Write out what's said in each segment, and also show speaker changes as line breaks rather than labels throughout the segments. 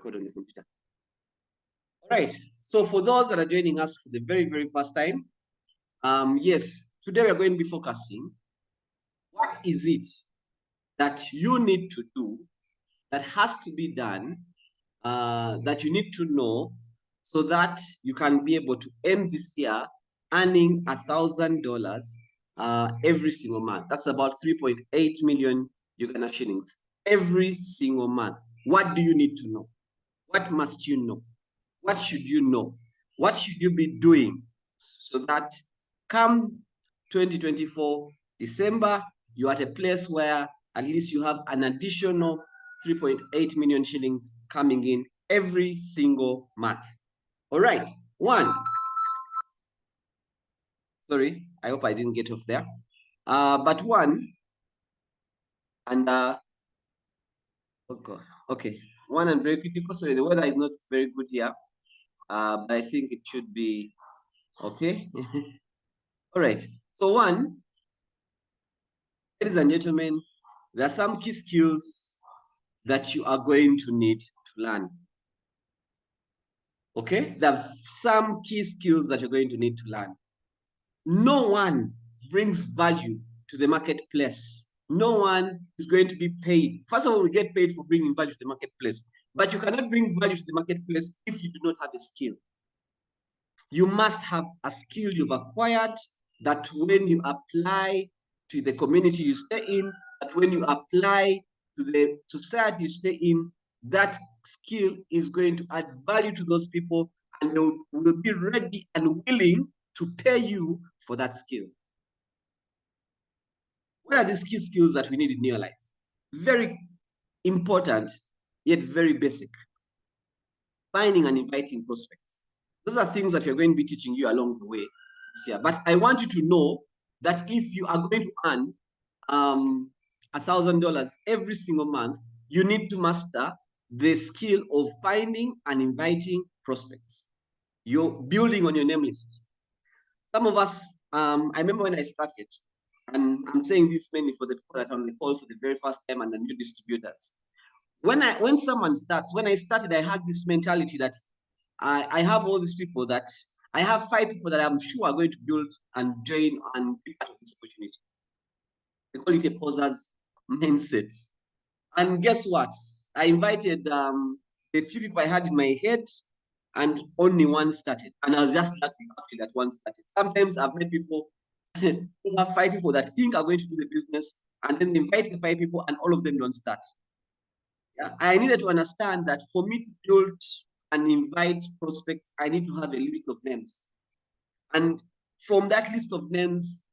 record on the computer. All right. So for those that are joining us for the very, very first time, yes, today we're going to be focusing. What is it that you need to do, that has to be done, that you need to know so that you can be able to end this year earning $1,000 every single month? That's about 3.8 million Uganda shillings every single month. What do you need to know? What must you know? What should you know? What should you be doing so that come 2024 December, you're at a place where at least you have an additional 3.8 million shillings coming in every single month? All right, one. Sorry, I hope I didn't get off there. But one, and okay, one and very critical. Sorry, the weather is not very good here, but I think it should be okay. All right. So one, ladies and gentlemen, there are some key skills that you are going to need to learn. Okay? There are some key skills that you're going to need to learn. No one brings value to the marketplace. No one is going to be paid. First of all, we get paid for bringing value to the marketplace, but you cannot bring value to the marketplace if you do not have a skill. You must have a skill you've acquired that when you apply to the community you stay in, that when you apply to the society you stay in, that skill is going to add value to those people, and they will be ready and willing to pay you for that skill. What are these key skills that we need in your life? Very important, yet very basic. Finding and inviting prospects. Those are things that we're going to be teaching you along the way this year. But I want you to know that if you are going to earn $1,000 every single month, you need to master the skill of finding and inviting prospects. You're building on your name list. Some of us, I remember when I started, and I'm saying this mainly for the people that are on the call for the very first time and the new distributors. When someone starts, when I started, I had this mentality that I have all these people that I have 5 people that I'm sure are going to build and join and be part of this opportunity. They call it a poser's mindset. And guess what? I invited the few people I had in my head, and only one started. And I was just lucky actually that one started. Sometimes I've met people who have 5 people that think are going to do the business, and then they invite the 5 people and all of them don't start. Yeah. I needed to understand that for me to build and invite prospects, I need to have a list of names. And from that list of names,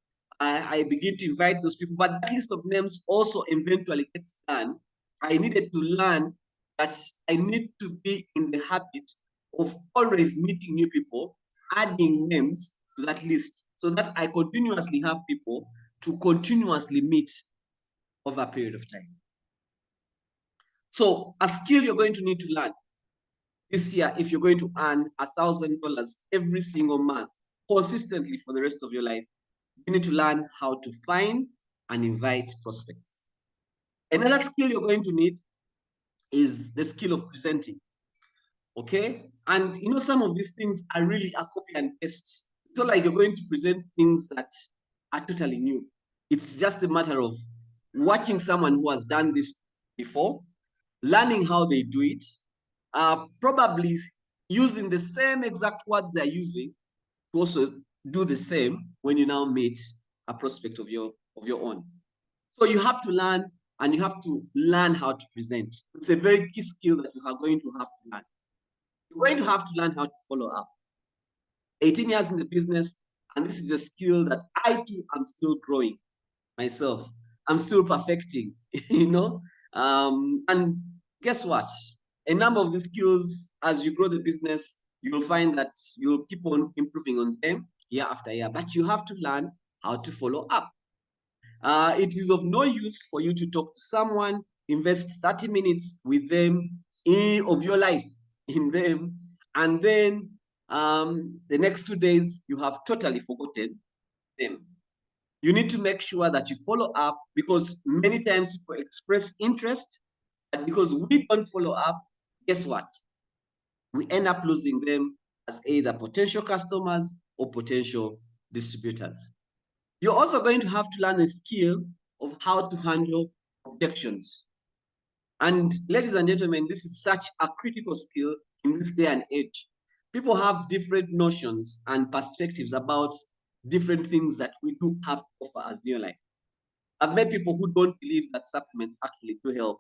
I begin to invite those people. But that list of names also eventually gets done. I needed to learn that I need to be in the habit of always meeting new people, adding names to that list, so that I continuously have people to continuously meet over a period of time. So a skill you're going to need to learn this year, if you're going to earn $1,000 every single month consistently for the rest of your life, you need to learn how to find and invite prospects. Another skill you're going to need is the skill of presenting. Okay? And you know, some of these things are really a copy and paste. It's not like you're going to present things that are totally new. It's just a matter of watching someone who has done this before, learning how they do it, probably using the same exact words they're using to also do the same when you now meet a prospect of your own. So you have to learn, and you have to learn how to present. It's a very key skill that you are going to have to learn. You're going to have to learn how to follow up. 18 years in the business, and this is a skill that I too am still growing myself. I'm still perfecting, you know? And guess what? A number of the skills, as you grow the business, you will find that you'll keep on improving on them year after year, but you have to learn how to follow up. It is of no use for you to talk to someone, invest 30 minutes with them of your life in them, and then the next 2 days, you have totally forgotten them. You need to make sure that you follow up, because many times people express interest, and because we don't follow up, guess what? We end up losing them as either potential customers or potential distributors. You're also going to have to learn a skill of how to handle objections. And ladies and gentlemen, this is such a critical skill in this day and age. People have different notions and perspectives about different things that we do have to offer as Neolife. I've met people who don't believe that supplements actually do help.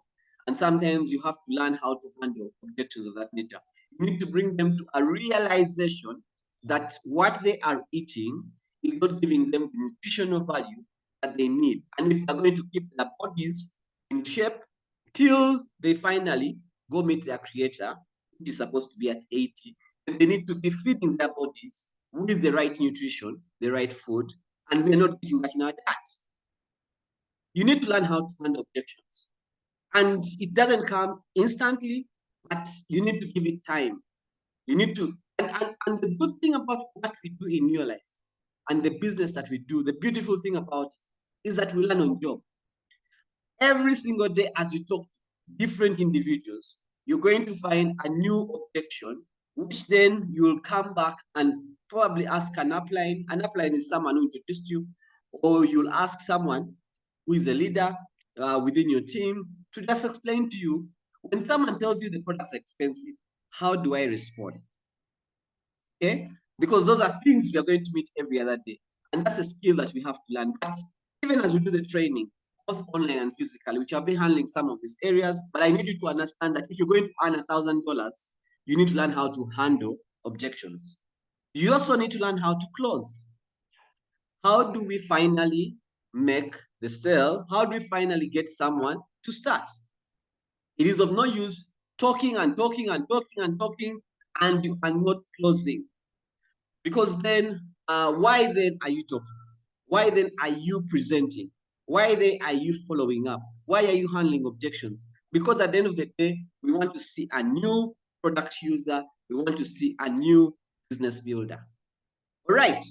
And sometimes you have to learn how to handle objections of that nature. You need to bring them to a realization that what they are eating is not giving them the nutritional value that they need. And if they're going to keep their bodies in shape till they finally go meet their creator, which is supposed to be at 80, then they need to be feeding their bodies with the right nutrition, the right food, and we're not getting that in our diet. You need to learn how to handle objections. And it doesn't come instantly, but you need to give it time. You need to, and the good thing about what we do in your life and the business that we do, the beautiful thing about it is that we learn on job. Every single day as you talk to different individuals, you're going to find a new objection, which then you'll come back and probably ask an upline. An upline is someone who introduced you, or you'll ask someone who is a leader within your team to just explain to you, when someone tells you the product's expensive, how do I respond? Okay? Because those are things we are going to meet every other day. And that's a skill that we have to learn. But even as we do the training, both online and physical, which I'll be handling some of these areas, but I need you to understand that if you're going to earn $1,000, you need to learn how to handle objections. You also need to learn how to close. How do we finally make the sale? How do we finally get someone to start? It is of no use talking and talking and talking and talking, and you are not closing. Because then, why then are you talking? Why then are you presenting? Why then are you following up? Why are you handling objections? Because at the end of the day, we want to see a new product user. We want to see a new business builder. All right.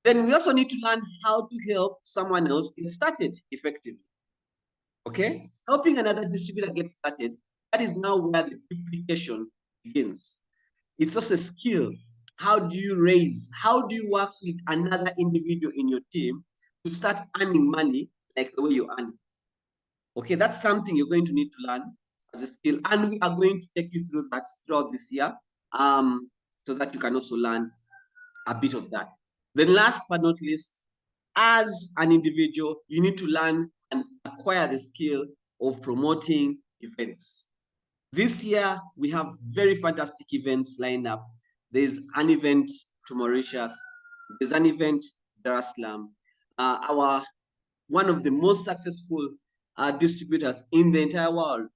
Then we also need to learn how to help someone else get started effectively. Okay? Helping another distributor get started, that is now where the duplication begins. It's also a skill. How do you raise? How do you work with another individual in your team to start earning money like the way you earn? Okay, that's something you're going to need to learn as a skill. And we are going to take you through that throughout this year so that you can also learn a bit of that. Then last but not least, as an individual, you need to learn and acquire the skill of promoting events. This year, we have very fantastic events lined up. There's an event to Mauritius. There's an event, Dar es Salaam. One of the most successful distributors in the entire world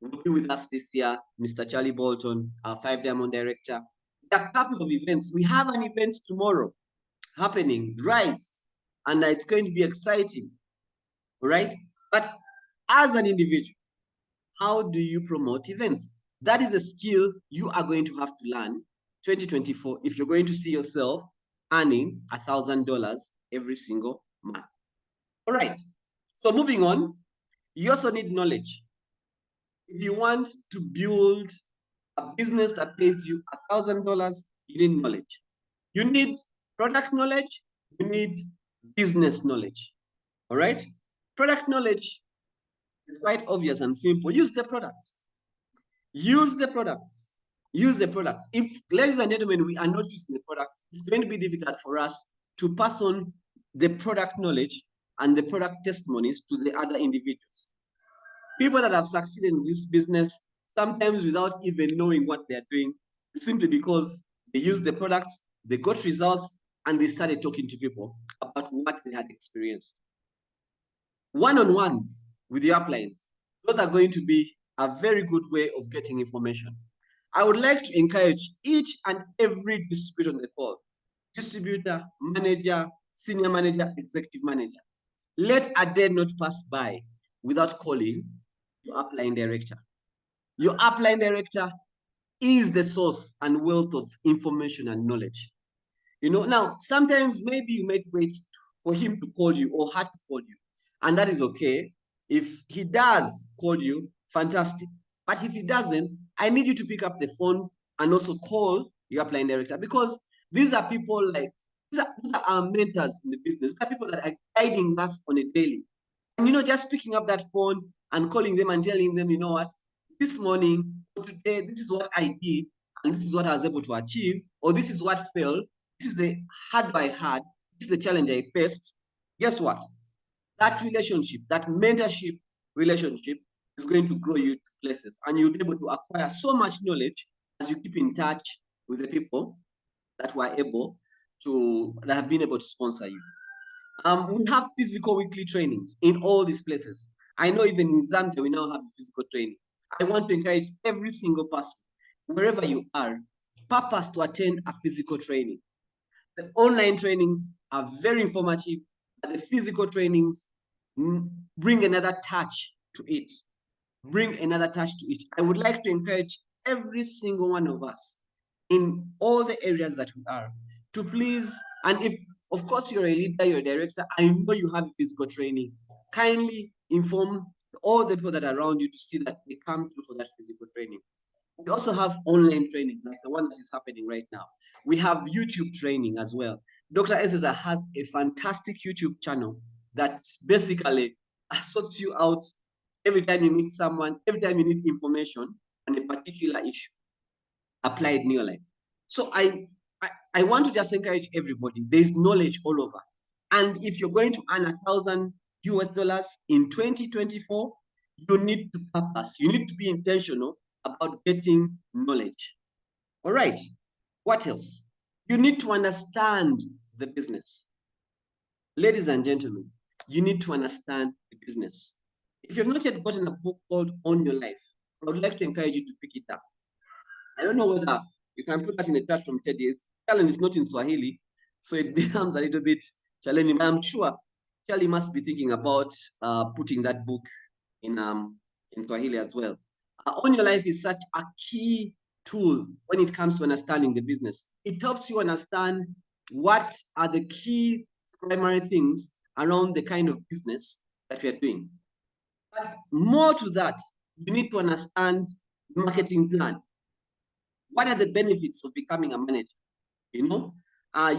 will be with us this year, Mr. Charlie Bolton, our 5-diamond director. There are a couple of events. We have an event tomorrow happening, Rise, and it's going to be exciting, all right? But as an individual, how do you promote events? That is a skill you are going to have to learn 2024 if you're going to see yourself earning $1,000 every single month. All right, so moving on, you also need knowledge. If you want to build a business that pays you $1,000, you need knowledge. You need product knowledge, you need business knowledge. All right? Product knowledge is quite obvious and simple. Use the products. Use the products. Use the products. If, ladies and gentlemen, we are not using the products, it's going to be difficult for us to pass on the product knowledge and the product testimonies to the other individuals. People that have succeeded in this business, sometimes without even knowing what they're doing, simply because they used the products, they got results, and they started talking to people about what they had experienced. One-on-ones with the uplines, those are going to be a very good way of getting information. I would like to encourage each and every distributor on the call, distributor, manager, senior manager, executive manager. Let a day not pass by without calling your upline director. Your upline director is the source and wealth of information and knowledge. You know, now, sometimes maybe you might wait for him to call you or her to call you, and that is okay. If he does call you, fantastic. But if he doesn't, I need you to pick up the phone and also call your upline director, because these are people like, these are our mentors in the business. These are people that are guiding us on a daily. And just picking up that phone and calling them and telling them, you know what, this morning, or today, this is what I did, and this is what I was able to achieve, or this is what failed, this is the hard I had, this is the challenge I faced. Guess what? That relationship, that mentorship relationship is going to grow you to places, and you'll be able to acquire so much knowledge as you keep in touch with the people that have been able to sponsor you. We have physical weekly trainings in all these places. I know even in Zambia, we now have physical training. I want to encourage every single person, wherever you are, purpose to attend a physical training. The online trainings are very informative, but the physical trainings bring another touch to it. Bring another touch to it. I would like to encourage every single one of us in all the areas that we are to please, and if, of course, you're a leader, you're a director, I know you have physical training, kindly inform all the people that are around you to see that they come through for that physical training. We also have online trainings like the one that is happening right now. We have YouTube training as well. Dr. Ezeza has a fantastic YouTube channel that basically sorts you out every time you meet someone, every time you need information on a particular issue. Applied Neolife. So I want to just encourage everybody. There's knowledge all over. And if you're going to earn $1,000 in 2024, you need to purpose. You need to be intentional about getting knowledge. All right. What else? You need to understand the business. Ladies and gentlemen, you need to understand the business. If you've not yet gotten a book called On Your Life, I would like to encourage you to pick it up. I don't know whether you can put that in the chat from Teddy's. Challenge is not in Swahili, so it becomes a little bit challenging. But I'm sure Charlie must be thinking about putting that book in Swahili as well. On Your Life is such a key tool when it comes to understanding the business. It helps you understand what are the key primary things around the kind of business that we are doing. But more to that, you need to understand the marketing plan. What are the benefits of becoming a manager?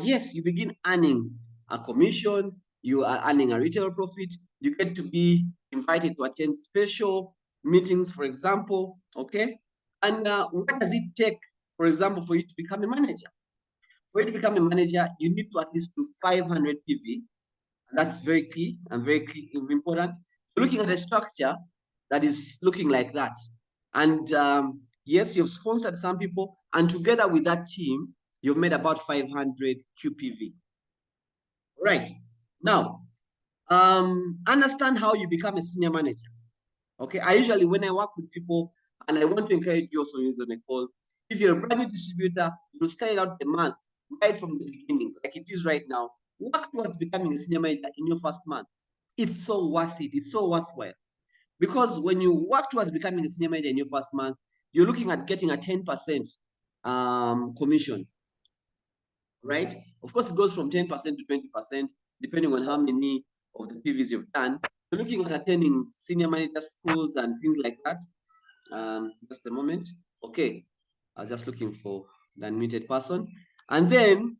Yes, you begin earning a commission, you are earning a retail profit, you get to be invited to attend special meetings, for example, okay? And what does it take, for example, for you to become a manager? For you to become a manager, you need to at least do 500 PV. That's very key and very important. You're looking at a structure that is looking like that. And yes, you've sponsored some people, and together with that team, you've made about 500 QPV. Right. Now, understand how you become a senior manager. Okay. I usually, when I work with people, and I want to encourage you also use on a call, if you're a brand new distributor, you start out the month right from the beginning, like it is right now. Work towards becoming a senior manager in your first month. It's so worth it. It's so worthwhile. Because when you work towards becoming a senior manager in your first month, you're looking at getting a 10% commission, right? Of course, it goes from 10% to 20%, depending on how many of the PVs you've done. You're looking at attending senior manager schools and things like that. Just a moment. Okay, I was just looking for the unmuted person. And then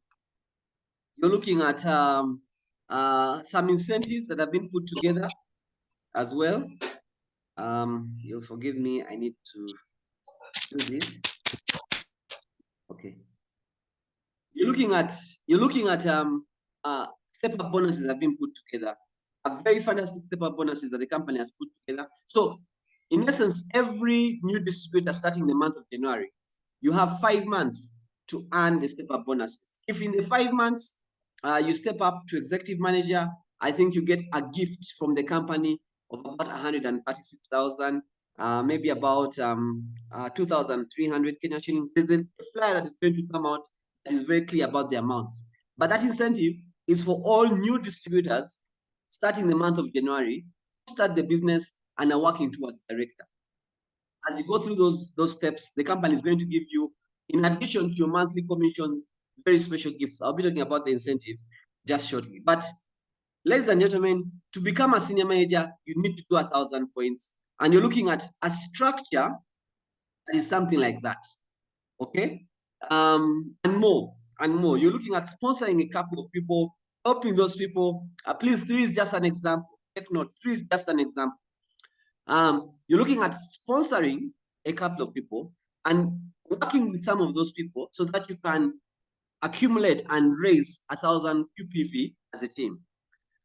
you're looking at some incentives that have been put together as well. You'll forgive me, I need to do this. Okay. You're looking at step-up bonuses that have been put together. A very fantastic step-up bonuses that the company has put together. So, in essence, every new distributor starting the month of January, you have 5 months to earn the step-up bonuses. If in the 5 months you step up to executive manager, I think you get a gift from the company of about 136,000, maybe about 2,300 Kenya shillings. There's a flyer that is going to come out that is very clear about the amounts. But that incentive is for all new distributors starting the month of January, start the business and are working towards director. As you go through those steps, the company is going to give you, in addition to your monthly commissions, very special gifts. I'll be talking about the incentives just shortly. But ladies and gentlemen, to become a senior manager, you need to do 1,000 points. And you're looking at a structure That is something like that. Okay. And more and more. You're looking at sponsoring a couple of people, helping those people. Please, three is just an example. Take note, three is just an example. You're looking at sponsoring a couple of people and working with some of those people so that you can accumulate and raise 1,000 QPV as a team.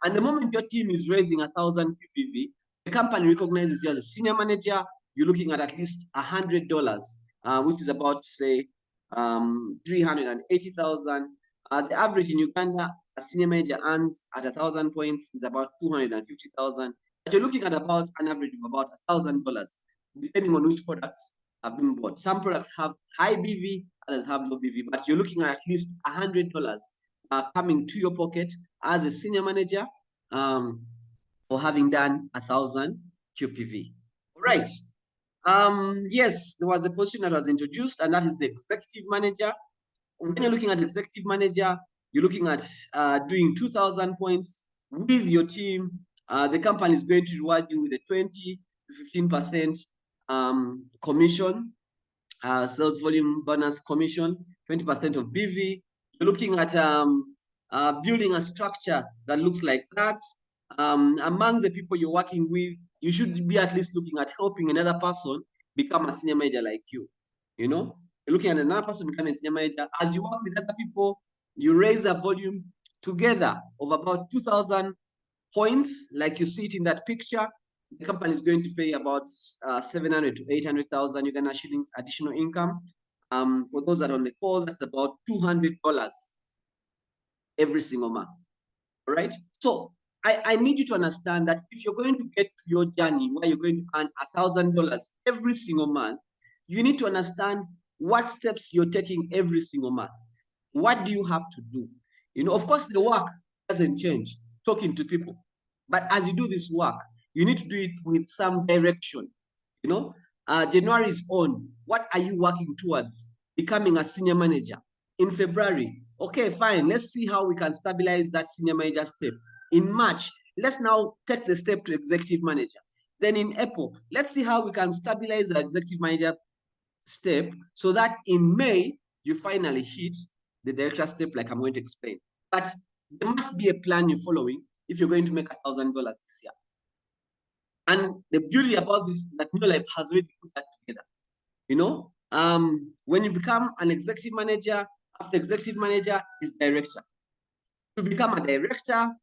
And the moment your team is raising 1,000 QPV, the company recognizes you as a senior manager. You're looking at least $100, which is about, say, 380,000. The average in Uganda, a senior manager earns at 1,000 points is about 250,000. But you're looking at about an average of about $1,000, depending on which products have been bought. Some products have high BV, others have low BV, but you're looking at least $100 coming to your pocket as a senior manager for having done 1,000 QPV. All right. Yes, there was a position that was introduced, and that is the executive manager. When you're looking at executive manager, you're looking at doing 2,000 points with your team. The company is going to reward you with a 20 to 15% commission, sales volume bonus commission, 20% of BV. You're looking at building a structure that looks like that. Among the people you're working with, you should be at least looking at helping another person become a senior manager like you. You know, you're looking at another person becoming a senior manager. As you work with other people, you raise the volume together of about 2,000 points, like you see it in that picture. The company is going to pay about 700 to 800,000 Uganda shillings additional income. For those that are on the call, that's about $200 every single month. All right. So I need you to understand that if you're going to get to your journey where you're going to earn $1,000 every single month, you need to understand what steps you're taking every single month. What do you have to do? You know, of course, the work doesn't change, talking to people. But as you do this work, you need to do it with some direction. You know, January is on. What are you working towards? Becoming a senior manager. In February, okay, fine. Let's see how we can stabilize that senior manager step. In March, let's now take the step to executive manager. Then in April, let's see how we can stabilize the executive manager step so that in May, you finally hit the director step like I'm going to explain. But there must be a plan you're following if you're going to make $1,000 this year. And the beauty about this is that Neolife has already put that together. You know, when you become an executive manager, after executive manager is director. To become a director,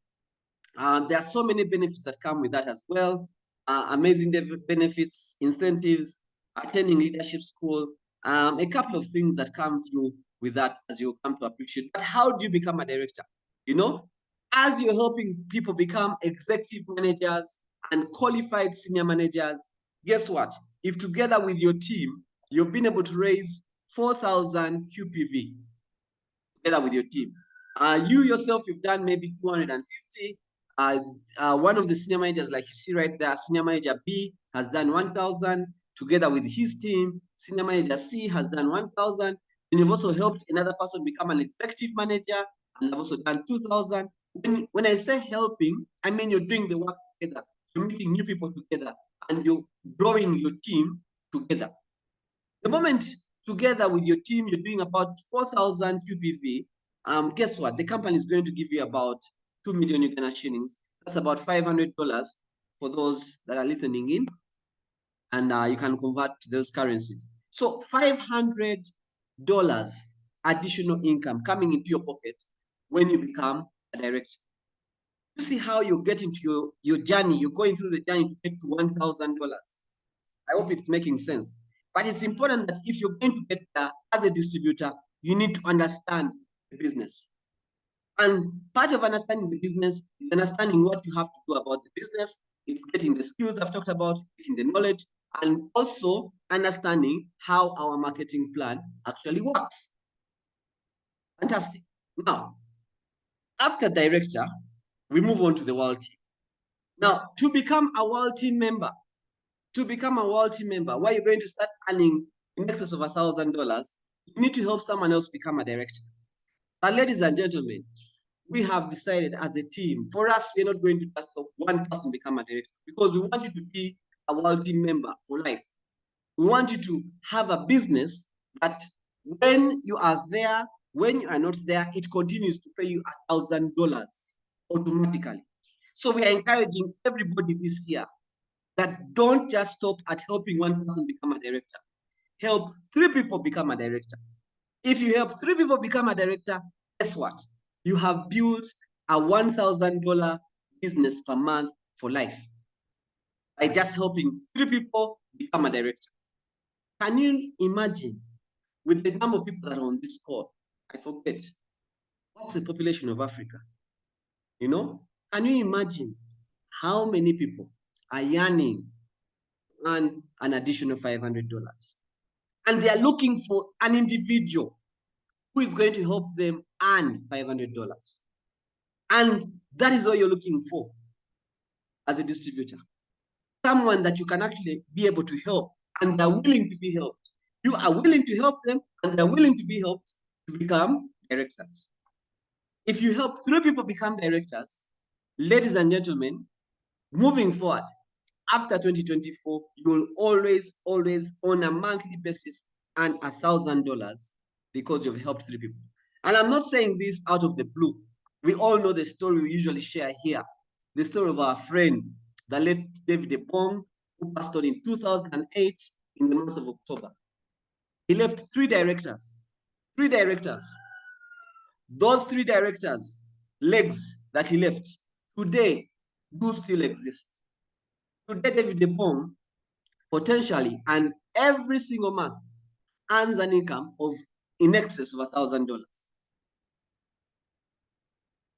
there are so many benefits that come with that as well. Amazing benefits, incentives, attending leadership school, a couple of things that come through with that as you come to appreciate. But how do you become a director? You know, as you're helping people become executive managers and qualified senior managers, guess what? If together with your team, you've been able to raise 4,000 QPV together with your team. You yourself, you've done maybe 250. One of the senior managers, like you see right there, senior manager B has done 1,000 together with his team. Senior manager C has done 1,000. And you've also helped another person become an executive manager, and I've also done 2,000. When I say helping, I mean you're doing the work together. You're meeting new people together, and you're growing your team together. The moment together with your team, you're doing about 4,000 QPV, guess what? The company is going to give you about 2 million Uganda shillings. That's about $500 for those that are listening in. And you can convert to those currencies. So $500 additional income coming into your pocket when you become a director. You see how you're getting to your journey. You're going through the journey to get to $1,000. I hope it's making sense. But it's important that if you're going to get there as a distributor, you need to understand the business. And part of understanding the business is understanding what you have to do about the business. It's getting the skills I've talked about, getting the knowledge, and also understanding how our marketing plan actually works. Fantastic. Now, after director, we move on to the world team. Now, to become a world team member, where you're going to start earning in excess of $1,000, you need to help someone else become a director. But ladies and gentlemen, we have decided as a team, for us, we're not going to just help one person become a director because we want you to be a world team member for life. We want you to have a business that when you are there, when you are not there, it continues to pay you $1,000 automatically. So we are encouraging everybody this year that don't just stop at helping one person become a director. Help 3 people become a director. If you help 3 people become a director, guess what? You have built a $1,000 business per month for life by just helping 3 people become a director. Can you imagine, with the number of people that are on this call, I forget, what's the population of Africa? You know, can you imagine how many people are yearning and an additional $500? And they are looking for an individual who is going to help them earn $500. And that is what you're looking for as a distributor. Someone that you can actually be able to help and they're willing to be helped. You are willing to help them and they're willing to be helped to become directors. If you help 3 people become directors, ladies and gentlemen, moving forward, after 2024, you will always, on a monthly basis, earn $1,000 because you've helped 3 people. And I'm not saying this out of the blue. We all know the story we usually share here. The story of our friend, the late David Bong, who passed on in 2008 in the month of October. He left 3 directors. 3 directors. Those 3 directors, legs that he left, today do still exist. Today, David Bong potentially, and every single month, earns an income of in excess of $1,000.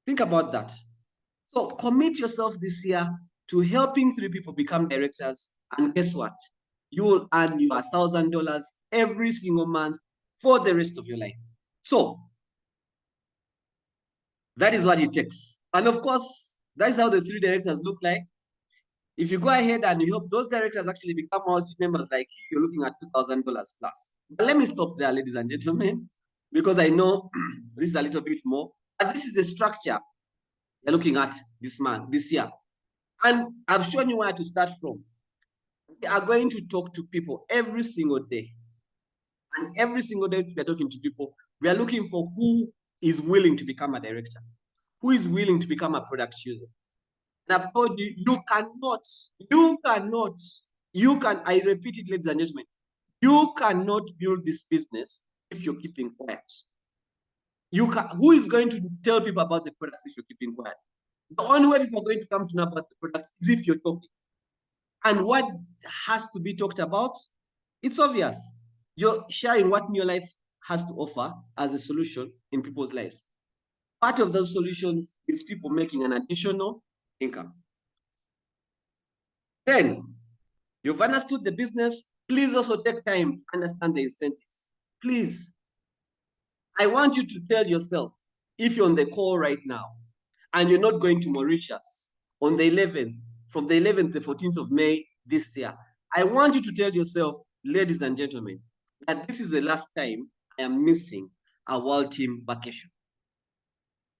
Think about that. So commit yourself this year to helping 3 people become directors, and guess what? You will earn your $1,000 every single month for the rest of your life. So that is what it takes. And of course, that is how the 3 directors look like. If you go ahead and you help those directors actually become multi-members like you, you're looking at $2,000 plus. But let me stop there, ladies and gentlemen, because I know this is a little bit more. But this is the structure you're looking at this year. And I've shown you where to start from. We are going to talk to people every single day. And every single day we're talking to people, we are looking for who is willing to become a director, who is willing to become a product user. And I've told you, I repeat it, ladies and gentlemen, you cannot build this business if you're keeping quiet. Who is going to tell people about the products if you're keeping quiet? The only way people are going to come to know about the products is if you're talking. And what has to be talked about? It's obvious. You're sharing what Neolife has to offer as a solution in people's lives. Part of those solutions is people making an additional income. Then, you've understood the business. Please also take time to understand the incentives. Please, I want you to tell yourself, if you're on the call right now, and you're not going to Mauritius on the 11th, from the 11th to 14th of May this year, I want you to tell yourself, ladies and gentlemen, that this is the last time I am missing a world team vacation.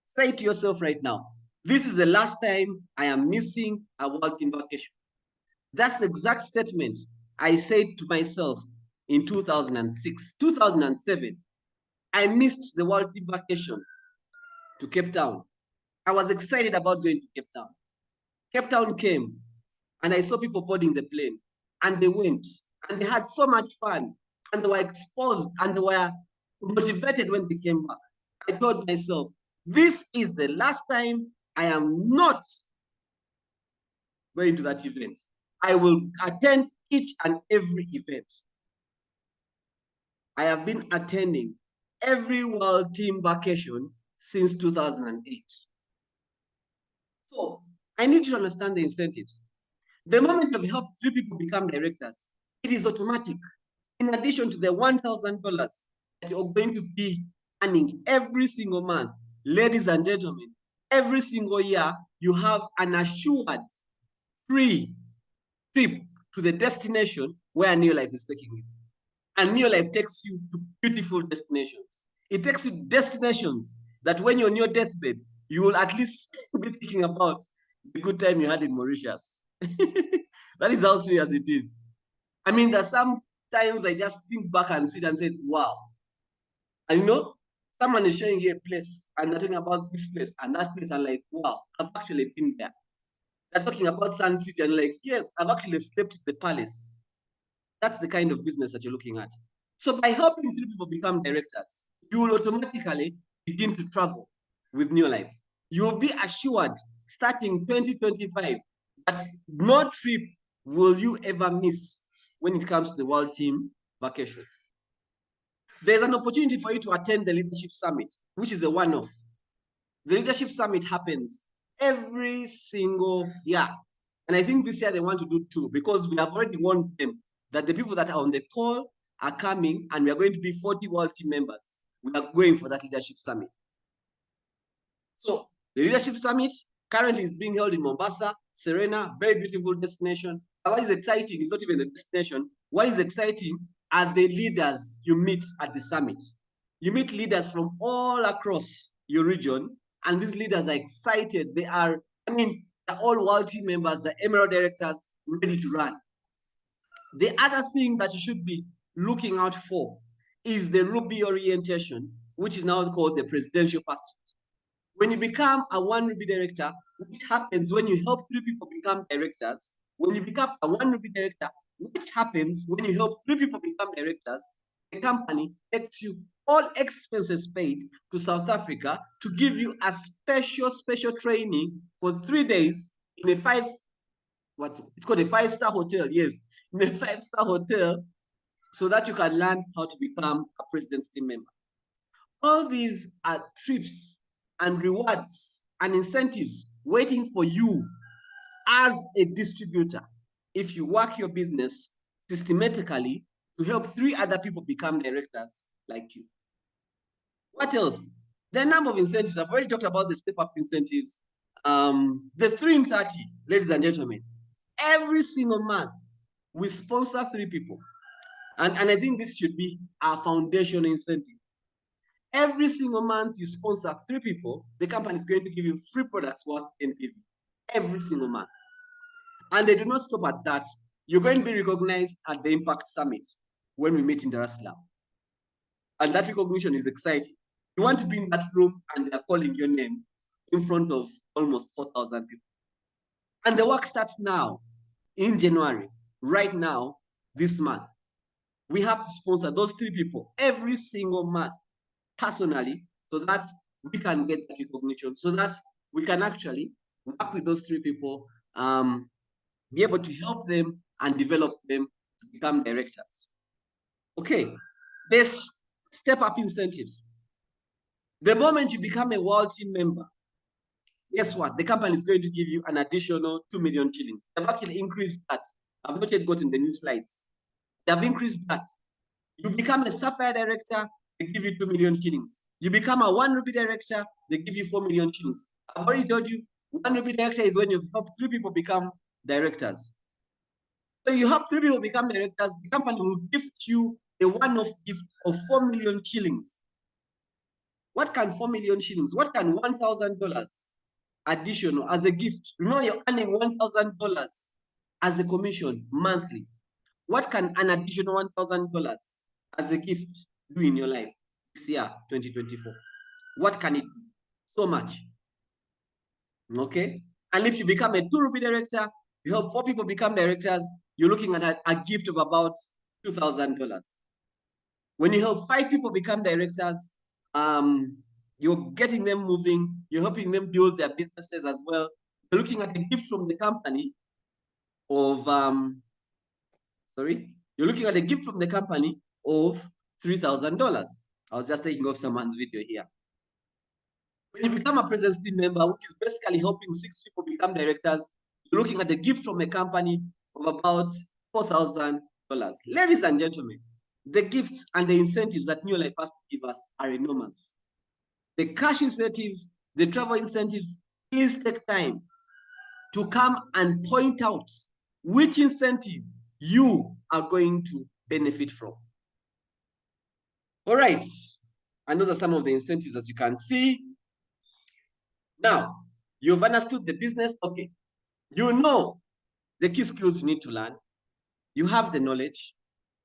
Say it to yourself right now. This is the last time I am missing a world team vacation. That's the exact statement I said to myself in 2006, 2007. I missed the world team vacation to Cape Town. I was excited about going to Cape Town. Cape Town came, and I saw people boarding the plane, and they went, and they had so much fun, and they were exposed, and they were motivated when they came back. I told myself, this is the last time I am not going to that event. I will attend each and every event. I have been attending every world team vacation since 2008. So I need you to understand the incentives. The moment you've helped 3 people become directors, it is automatic. In addition to the $1,000 that you're going to be earning every single month, ladies and gentlemen, every single year, you have an assured free trip to the destination where Neolife is taking you. And Neolife takes you to beautiful destinations. It takes you to destinations that when you're on your deathbed, you will at least be thinking about the good time you had in Mauritius. That is how serious it is. I mean, there's some times I just think back and sit and say, wow. And someone is showing you a place and they're talking about this place and that place. I'm like, wow, I've actually been there. They're talking about Sun City and like, yes, I've actually slept at the palace. That's the kind of business that you're looking at. So by helping 3 people become directors, you will automatically begin to travel with Neolife. You will be assured starting 2025 that no trip will you ever miss when it comes to the World Team Vacation. There's an opportunity for you to attend the Leadership Summit, which is a one-off. The Leadership Summit happens every single year. And I think this year they want to do 2 because we have already warned them that the people that are on the call are coming and we are going to be 40 World Team members. We are going for that Leadership Summit. So the Leadership Summit currently is being held in Mombasa, Serena, very beautiful destination. What is exciting is not even the destination. What is exciting are the leaders you meet at the summit. You meet leaders from all across your region, and these leaders are excited. They're all World Team members, the Emerald directors, ready to run. The other thing that you should be looking out for is the Ruby orientation, which is now called the Presidential Pursuit. When you become a 1 Ruby director, which happens when you help 3 people become directors, when you become a 1 Ruby director, which happens when you help 3 people become directors, the company takes you all expenses paid to South Africa to give you a special training for 3 days in a it's called a 5-star hotel, yes, in a 5-star hotel, so that you can learn how to become a president's team member. All these are trips and rewards and incentives waiting for you as a distributor if you work your business systematically to help 3 other people become directors like you. What else? The number of incentives. I've already talked about the step-up incentives. The 3 in 30, ladies and gentlemen. Every single month, we sponsor 3 people. And I think this should be our foundation incentive. Every single month you sponsor 3 people, the company is going to give you free products worth NPV. Every single month. And they do not stop at that. You're going to be recognized at the Impact Summit when we meet in Dar es Salaam. And that recognition is exciting. You want to be in that room and they're calling your name in front of almost 4,000 people. And the work starts now in January, right now, this month. We have to sponsor those 3 people every single month personally so that we can get that recognition, so that we can actually work with those 3 people, be able to help them and develop them to become directors. Okay, there's step-up incentives. The moment you become a World Team member, guess what? The company is going to give you an additional 2 million shillings. They've actually increased that. I've not yet gotten the new slides. They've increased that. You become a Sapphire director, they give you 2 million shillings. You become a 1 Ruby director, they give you 4 million shillings. I've already told you, 1 Ruby director is when you've helped 3 people become directors. So you help 3 people become directors, the company will gift you a one-off gift of 4 million shillings. What can 4 million shillings? What can $1,000 additional as a gift? Remember, you're earning $1,000 as a commission monthly. What can an additional $1,000 as a gift do in your life this year, 2024? What can it do? So much. Okay? And if you become a 2 Ruby director, you help 4 people become directors, you're looking at a gift of about $2,000. When you help 5 people become directors, you're getting them moving, you're helping them build their businesses as well. You're looking at a gift from the company of, you're looking at a gift from the company of $3,000. I was just taking off someone's video here. When you become a presence team member, which is basically helping 6 people become directors, you're looking at a gift from a company of about $4,000. Ladies and gentlemen, the gifts and the incentives that Neolife has to give us are enormous. The cash incentives, the travel incentives, please take time to come and point out which incentive you are going to benefit from. All right, and those are some of the incentives, as you can see. Now, you've understood the business. Okay, you know the key skills you need to learn. You have the knowledge.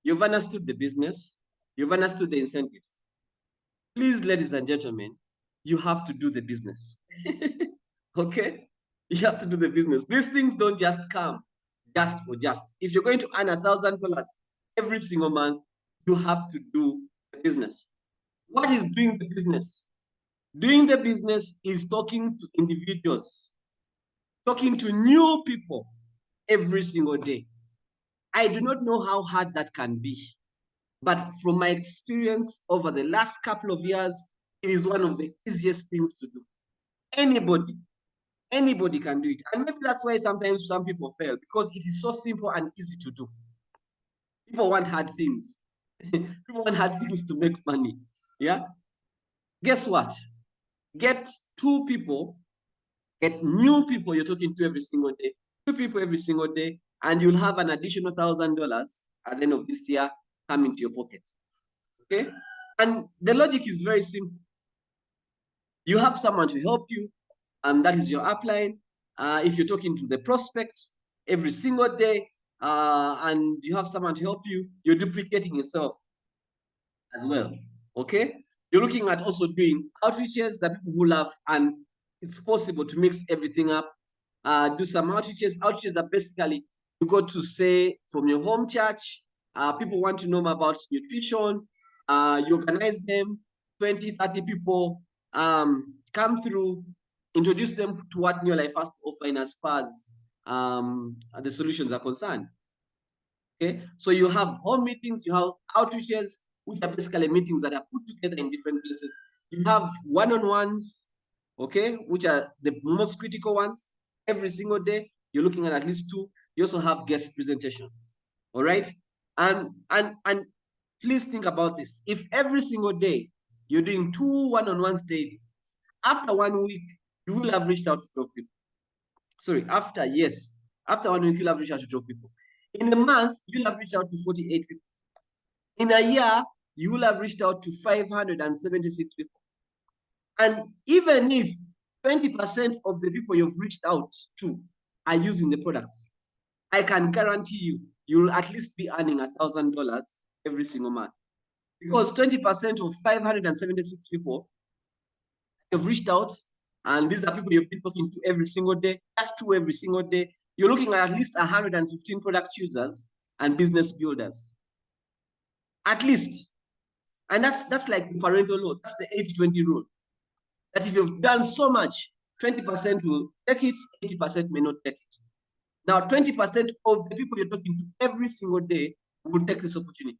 You've understood the business. You've understood the incentives. Please, ladies and gentlemen, you have to do the business. Okay? You have to do the business. These things don't just come just for just. If you're going to earn $1,000 every single month, you have to do the business. What is doing the business? Doing the business is talking to individuals, talking to new people every single day. I do not know how hard that can be, but from my experience over the last couple of years, it is one of the easiest things to do. Anybody can do it. And maybe that's why sometimes some people fail, because it is so simple and easy to do. People want hard things. People want hard things to make money. Yeah. Guess what? Get two people, get new people you're talking to every single day, two people every single day, and you'll have an additional $1,000 at the end of this year come into your pocket. Okay? And the logic is very simple. You have someone to help you, and that is your upline. If you're talking to the prospect every single day, and you have someone to help you, you're duplicating yourself as well. Okay? You're looking at also doing outreaches that people who love, and it's possible to mix everything up. Do some outreaches. Outreaches are basically you go to, say, from your home church. People want to know more about nutrition. You organize them, 20, 30 people come through, introduce them to what Neolife has to offer in as far as the solutions are concerned. Okay, so you have home meetings, you have outreaches, which are basically meetings that are put together in different places. You have one-on-ones, okay, which are the most critical ones. Every single day, you're looking at least two. You also have guest presentations, all right? And please think about this. If every single day you're doing two one-on-ones daily, after 1 week, you will have reached out to 12 people. Sorry, after 1 week, you'll have reached out to 12 people. In a month, you'll have reached out to 48 people. In a year, you will have reached out to 576 people. And even if 20% of the people you've reached out to are using the products, I can guarantee you, you'll at least be earning $1,000 every single month. Because 20% of 576 people you've reached out, and these are people you've been talking to every single day, that's two every single day, you're looking at least 115 product users and business builders. At least. And that's like the parental law. That's the 80-20 rule. That if you've done so much, 20% will take it, 80% may not take it. Now, 20% of the people you're talking to every single day will take this opportunity.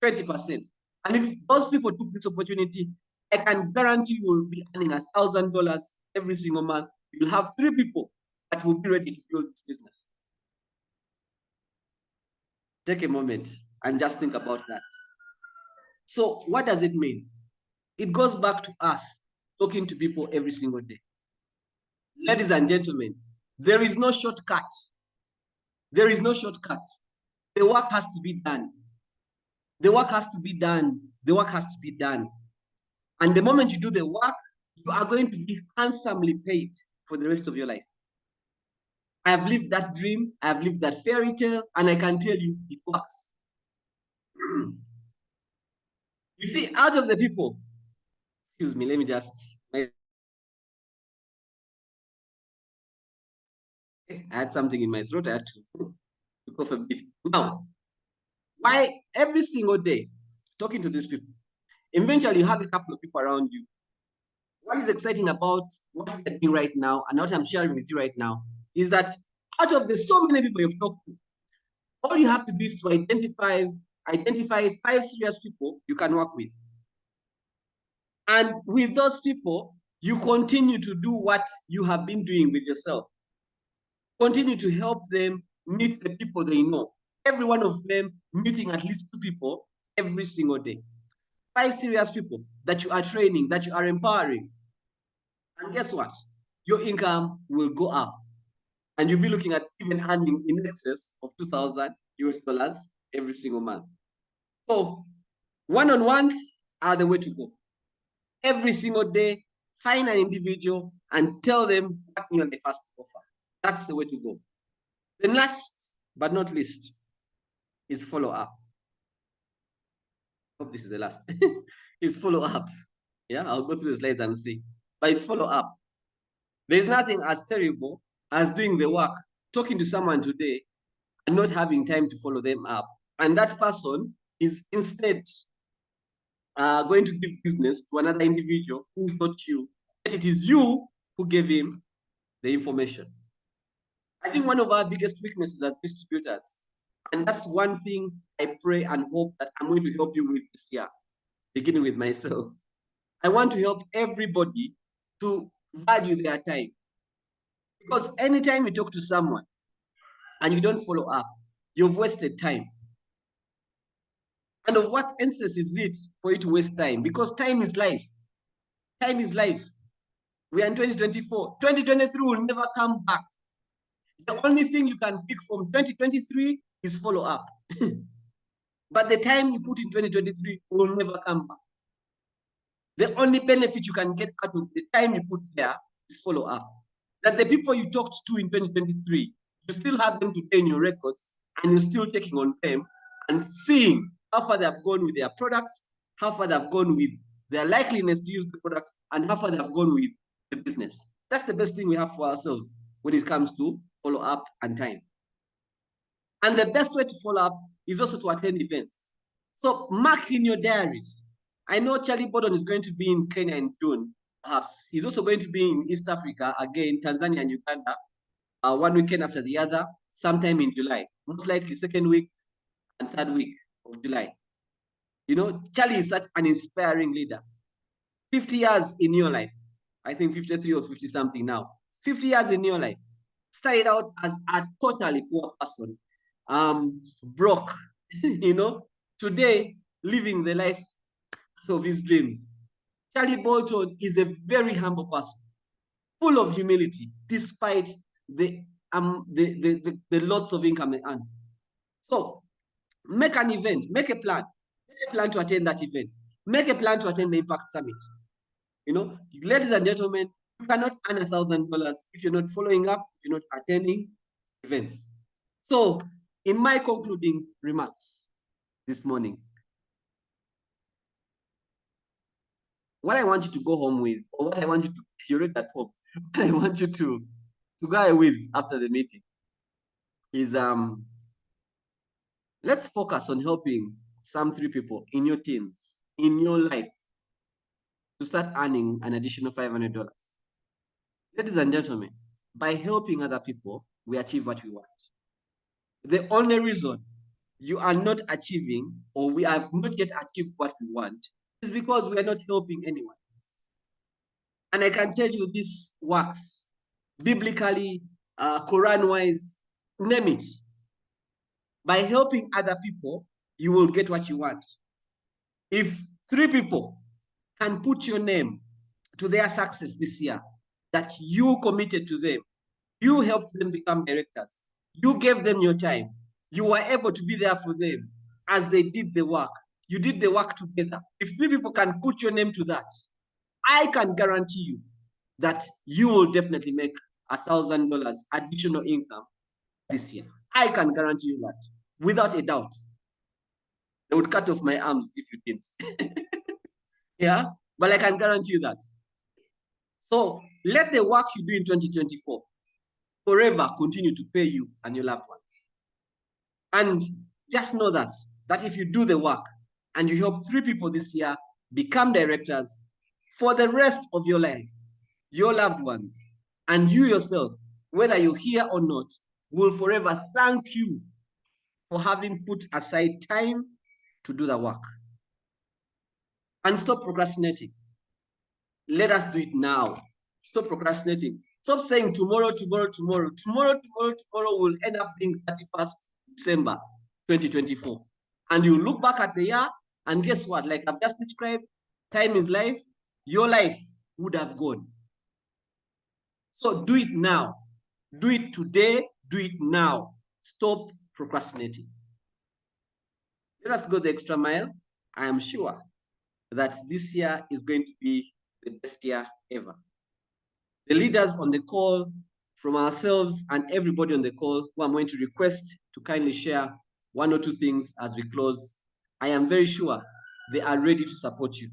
20%. And if those people took this opportunity, I can guarantee you will be earning $1,000 every single month. You'll have 3 people that will be ready to build this business. Take a moment and just think about that. So what does it mean? It goes back to us talking to people every single day. Ladies and gentlemen, there is no shortcut. There is no shortcut. The work has to be done. The work has to be done. The work has to be done. And the moment you do the work, you are going to be handsomely paid for the rest of your life. I have lived that dream. I have lived that fairy tale, and I can tell you it works. You see, out of the people, excuse me, let me just, I had something in my throat. I had to cough a bit. Now, why every single day talking to these people, eventually you have a couple of people around you. What is exciting about what we're doing right now and what I'm sharing with you right now is that out of the so many people you've talked to, all you have to do is to identify 5 serious people you can work with. And with those people, you continue to do what you have been doing with yourself. Continue to help them meet the people they know. Every one of them meeting at least 2 people every single day. 5 serious people that you are training, that you are empowering. And guess what? Your income will go up. And you'll be looking at even earning in excess of $2,000 every single month. So one-on-ones are the way to go. Every single day, find an individual and tell them what Neolife has to offer. That's the way to go. Then last but not least is follow up. Hope this is the last. Is follow up. Yeah, I'll go through the slides and see. But it's follow up. There's nothing as terrible as doing the work, talking to someone today, and not having time to follow them up. And that person is instead going to give business to another individual who's not you, but it is you who gave him the information. I think one of our biggest weaknesses as distributors, and that's one thing I pray and hope that I'm going to help you with this year, beginning with myself. I want to help everybody to value their time. Because anytime you talk to someone and you don't follow up, you've wasted time. And of what essence is it for you to waste time? Because time is life. Time is life. We are in 2024. 2023 will never come back. The only thing you can pick from 2023 is follow up. But the time you put in 2023 will never come back. The only benefit you can get out of the time you put there is follow up. That the people you talked to in 2023, you still have them today in your records, and you're still taking on them and seeing how far they have gone with their products, how far they have gone with their likeliness to use the products, and how far they have gone with the business. That's the best thing we have for ourselves when it comes to follow up and time. And the best way to follow up is also to attend events. So mark in your diaries. I know Charlie Borden is going to be in Kenya in June, perhaps. He's also going to be in East Africa, again, Tanzania and Uganda, one weekend after the other, sometime in July, most likely second week and third week of July. You know, Charlie is such an inspiring leader. 50 years in your life. I think 53 or 50 something now. 50 years in your life. Started out as a totally poor person, broke, you know, today living the life of his dreams. Charlie Bolton is a very humble person, full of humility, despite the lots of income he earns. So make an event, make a plan to attend that event, make a plan to attend the Impact Summit. You know, ladies and gentlemen, you cannot earn $1,000 if you're not following up, if you're not attending events. So, in my concluding remarks this morning, what I want you to go home with, or what I want you to curate at home, what I want you to go away with after the meeting is let's focus on helping some 3 people in your teams, in your life, to start earning an additional $500. Ladies and gentlemen, by helping other people, we achieve what we want. The only reason you are not achieving, or we have not yet achieved what we want, is because we are not helping anyone. And I can tell you this works biblically, Quran-wise, name it. By helping other people, you will get what you want. If 3 people can put your name to their success this year, that you committed to them, you helped them become directors, you gave them your time, you were able to be there for them as they did the work. You did the work together. If 3 people can put your name to that, I can guarantee you that you will definitely make $1,000 additional income this year. I can guarantee you that, without a doubt. They would cut off my arms if you didn't. Yeah, but I can guarantee you that. So let the work you do in 2024 forever continue to pay you and your loved ones. And just know that if you do the work and you help 3 people this year become directors, for the rest of your life, your loved ones and you yourself, whether you're here or not, will forever thank you for having put aside time to do the work. And stop procrastinating. Let us do it now. Stop procrastinating. Stop saying tomorrow, tomorrow, tomorrow. Tomorrow will end up being 31st December 2024. And you look back at the year, and guess what? Like I've just described, time is life. Your life would have gone. So do it now. Do it today. Do it now. Stop procrastinating. Let us go the extra mile. I am sure that this year is going to be the best year ever. The leaders on the call, from ourselves and everybody on the call, who I'm going to request to kindly share 1 or 2 things as we close. I am very sure they are ready to support you.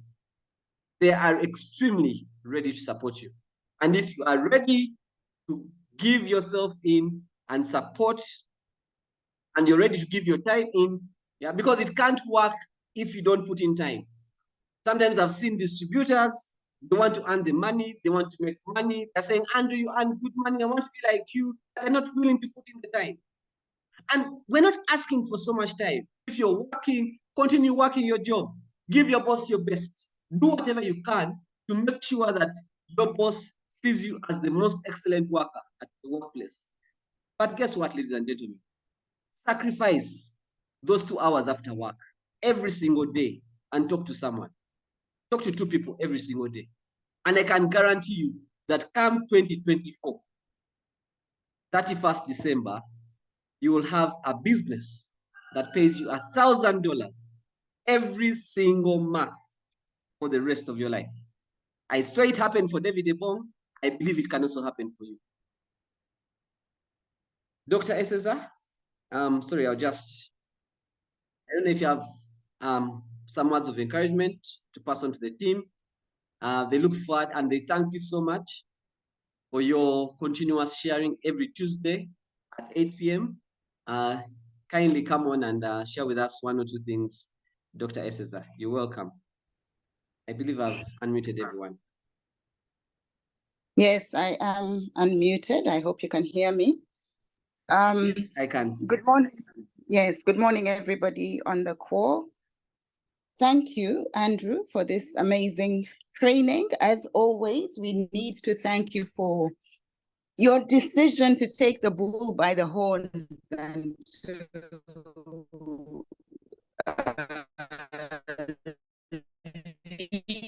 They are extremely ready to support you. And if you are ready to give yourself in and support, and you're ready to give your time in, yeah, because it can't work if you don't put in time. Sometimes I've seen distributors, they want to earn the money, they want to make money. They're saying, Andrew, you earn good money, I want to be like you. They're not willing to put in the time. And we're not asking for so much time. If you're working, continue working your job. Give your boss your best. Do whatever you can to make sure that your boss sees you as the most excellent worker at the workplace. But guess what, ladies and gentlemen? Sacrifice those 2 hours after work every single day and talk to someone. Talk to 2 people every single day. And I can guarantee you that come 2024, 31st December, you will have a business that pays you $1,000 every single month for the rest of your life. I saw it happen for David Ebong. I believe it can also happen for you. Dr. Eseza, sorry, I don't know if you have some words of encouragement to pass on to the team. They look forward and they thank you so much for your continuous sharing every Tuesday at 8 p.m. Kindly come on and share with us 1 or 2 things, Dr. Eseza. You're welcome. I believe I've unmuted everyone.
Yes, I am unmuted. I hope you can hear me.
Yes, I can.
Good morning. Yes, good morning, everybody on the call. Thank you, Andrew, for this amazing training. As always, we need to thank you for your decision to take the bull by the horns and to lead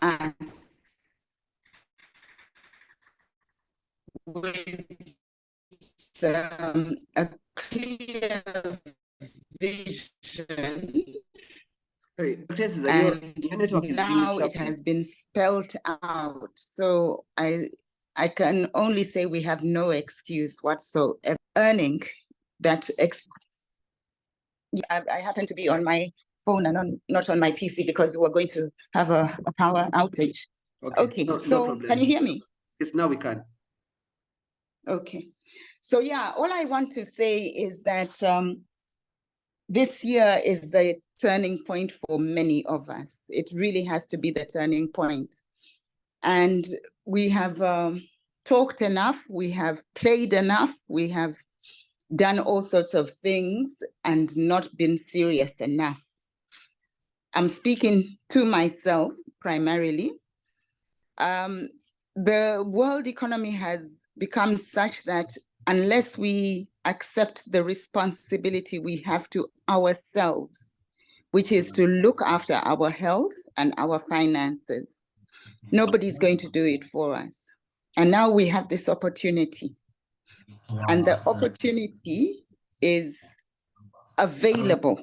us with a clear vision. And now it has been spelled out. So I can only say we have no excuse whatsoever. Earning that I happen to be on my phone and not on my PC because we're going to have a power outage. Okay, no, so no, can you hear me?
Yes, now we can.
Okay, so yeah, all I want to say is that this year is the turning point for many of us. It really has to be the turning point. And we have talked enough, we have played enough, we have done all sorts of things and not been serious enough. I'm speaking to myself primarily. The world economy has become such that unless we accept the responsibility we have to ourselves, which is to look after our health and our finances, nobody's going to do it for us. And now we have this opportunity. And the opportunity is available.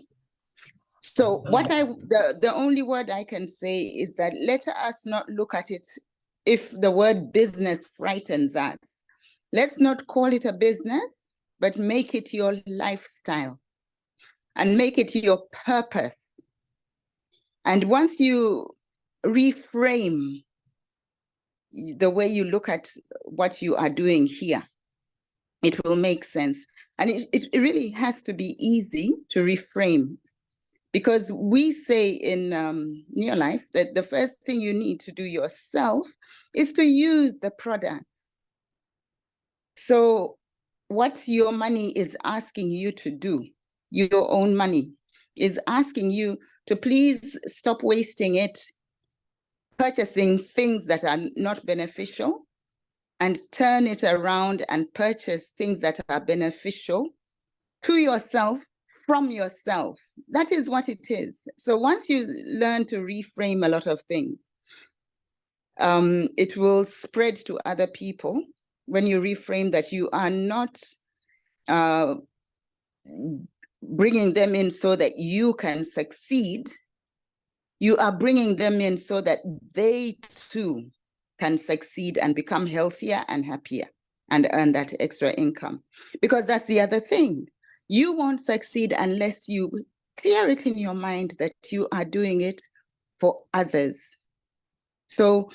So the only word I can say is that let us not look at it, if the word business frightens us, let's not call it a business, but make it your lifestyle and make it your purpose. And once you reframe the way you look at what you are doing here, it will make sense. And it really has to be easy to reframe, because we say in Neolife that the first thing you need to do yourself is to use the product. So what your money is asking you to do, your own money, is asking you to please stop wasting it purchasing things that are not beneficial, and turn it around and purchase things that are beneficial to yourself, from yourself. That is what it is. So once you learn to reframe a lot of things, it will spread to other people. When you reframe that you are not bringing them in so that you can succeed, you are bringing them in so that they too can succeed and become healthier and happier and earn that extra income. Because that's the other thing. You won't succeed unless you clear it in your mind that you are doing it for others. So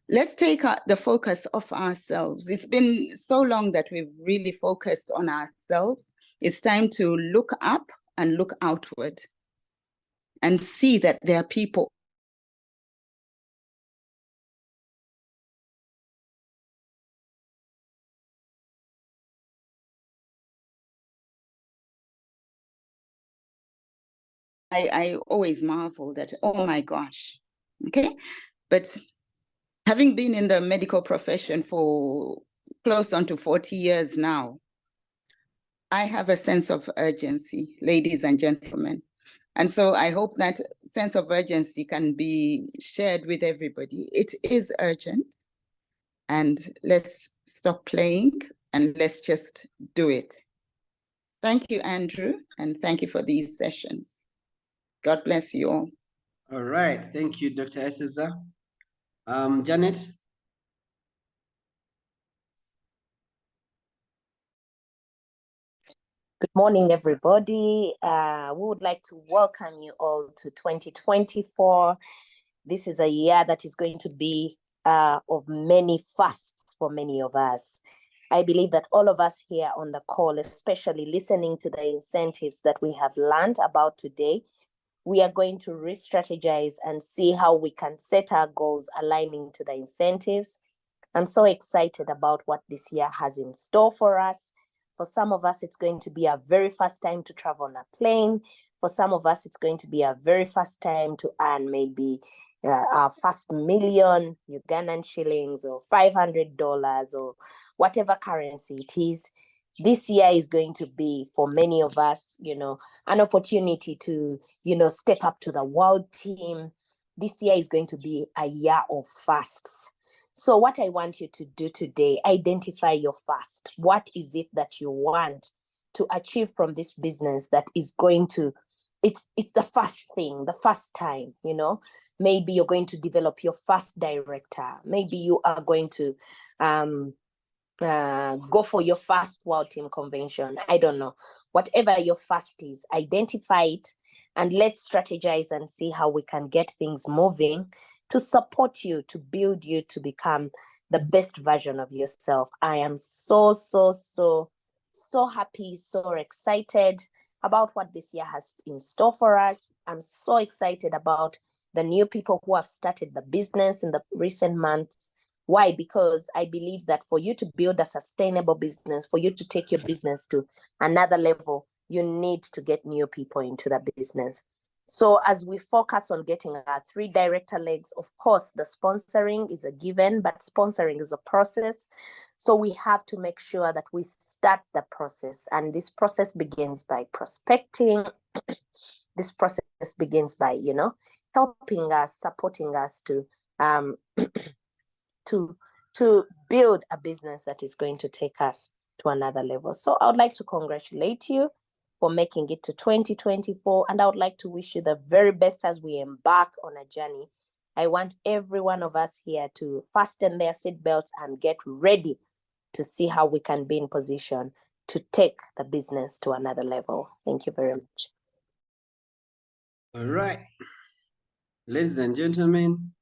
let's take the focus off ourselves. It's been so long that we've really focused on ourselves. It's time to look up and look outward and see that there are people I always marvel that, oh my gosh, okay? But having been in the medical profession for close on to 40 years now, I have a sense of urgency, ladies and gentlemen. And so I hope that sense of urgency can be shared with everybody. It is urgent. And let's stop playing and let's just do it. Thank you, Andrew, and thank you for these sessions. God bless you all.
All right. Thank you, Dr. Eseza. Janet?
Good morning, everybody. We would like to welcome you all to 2024. This is a year that is going to be of many fasts for many of us. I believe that all of us here on the call, especially listening to the incentives that we have learned about today, we are going to re-strategize and see how we can set our goals aligning to the incentives. I'm so excited about what this year has in store for us. For some of us, it's going to be our very first time to travel on a plane. For some of us, it's going to be our very first time to earn maybe our first million Ugandan shillings or $500 or whatever currency it is. This year is going to be, for many of us, an opportunity to, step up to the world team. This year is going to be a year of fasts. So what I want you to do today, identify your fast. What is it that you want to achieve from this business that is going to, it's the first thing, the first time, Maybe you're going to develop your first director. Maybe you are going to go for your first world team convention. I don't know. Whatever your first is, identify it and let's strategize and see how we can get things moving to support you, to build you to become the best version of yourself. I am so happy, so excited about what this year has in store for us. I'm so excited about the new people who have started the business in the recent months. Why? Because I believe that for you to build a sustainable business, for you to take your business to another level, you need to get new people into the business. So as we focus on getting our 3 director legs, of course, the sponsoring is a given, but sponsoring is a process. So we have to make sure that we start the process. And this process begins by prospecting. This process begins by, helping us, supporting us to to build a business that is going to take us to another level. So I would like to congratulate you for making it to 2024. And I would like to wish you the very best as we embark on a journey. I want every one of us here to fasten their seatbelts and get ready to see how we can be in position to take the business to another level. Thank you very much.
All right. Ladies and gentlemen,